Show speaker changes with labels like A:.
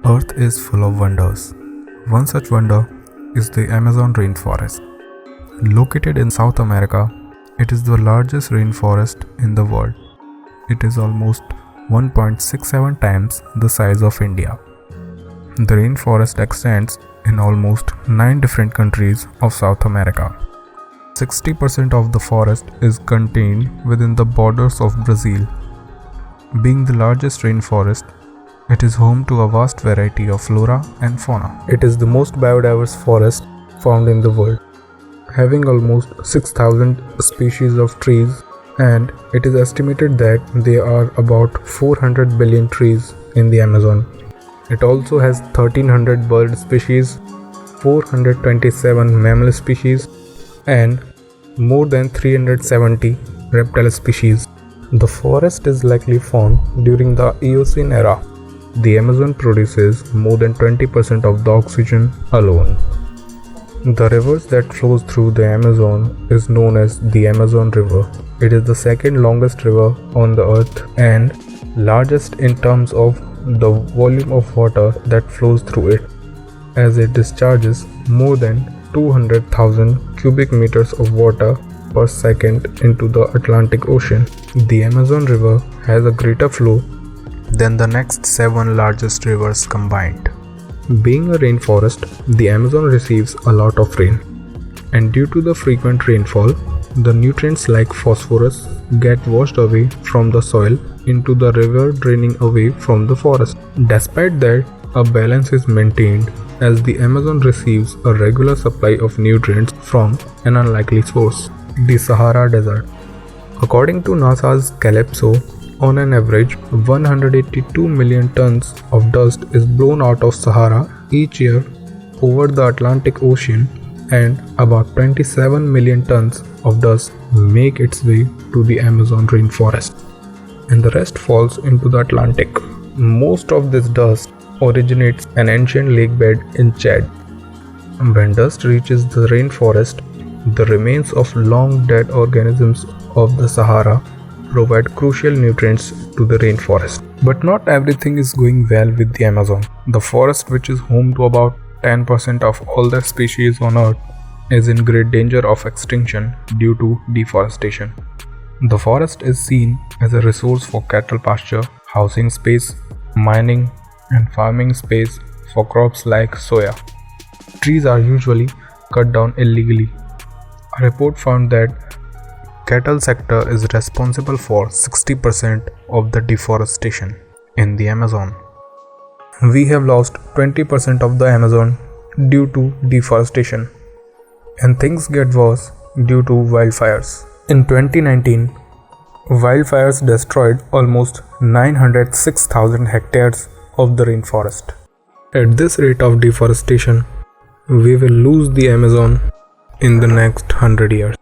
A: Earth is full of wonders. One such wonder is the Amazon rainforest. Located in South America, it is the largest rainforest in the world. It is almost 1.67 times the size of India. The rainforest extends in almost 9 different countries of South America. 60% of the forest is contained within the borders of Brazil. Being the largest rainforest, it is home to a vast variety of flora and fauna. It is the most biodiverse forest found in the world, having almost 6,000 species of trees, and it is estimated that there are about 400 billion trees in the Amazon. It also has 1,300 bird species, 427 mammal species, and more than 370 reptile species. The forest is likely formed during the Eocene era. The Amazon produces more than 20% of the oxygen alone. The rivers that flows through the Amazon is known as the Amazon River. It is the second longest river on the earth and largest in terms of the volume of water that flows through it, as it discharges more than 200,000 cubic meters of water per second into the Atlantic Ocean. The Amazon River has a greater flow than the next 7 largest rivers combined. Being a rainforest, the Amazon receives a lot of rain, and due to the frequent rainfall, the nutrients like phosphorus get washed away from the soil into the river, draining away from the forest. Despite that, a balance is maintained as the Amazon receives a regular supply of nutrients from an unlikely source, the Sahara Desert. According to NASA's Calypso, on an average, 182 million tons of dust is blown out of Sahara each year over the Atlantic Ocean, and about 27 million tons of dust make its way to the Amazon rainforest, and the rest falls into the Atlantic. Most of this dust originates an ancient lake bed in Chad. When dust reaches the rainforest, the remains of long dead organisms of the Sahara provide crucial nutrients to the rainforest. But not everything is going well with the Amazon. The forest, which is home to about 10% of all the species on Earth, is in great danger of extinction due to deforestation. The forest is seen as a resource for cattle pasture, housing space, mining, and farming space for crops like soya. Trees are usually cut down illegally. A report found that cattle sector is responsible for 60% of the deforestation in the Amazon. We have lost 20% of the Amazon due to deforestation, and things get worse due to wildfires. In 2019, wildfires destroyed almost 906,000 hectares of the rainforest. At this rate of deforestation, we will lose the Amazon in the next 100 years.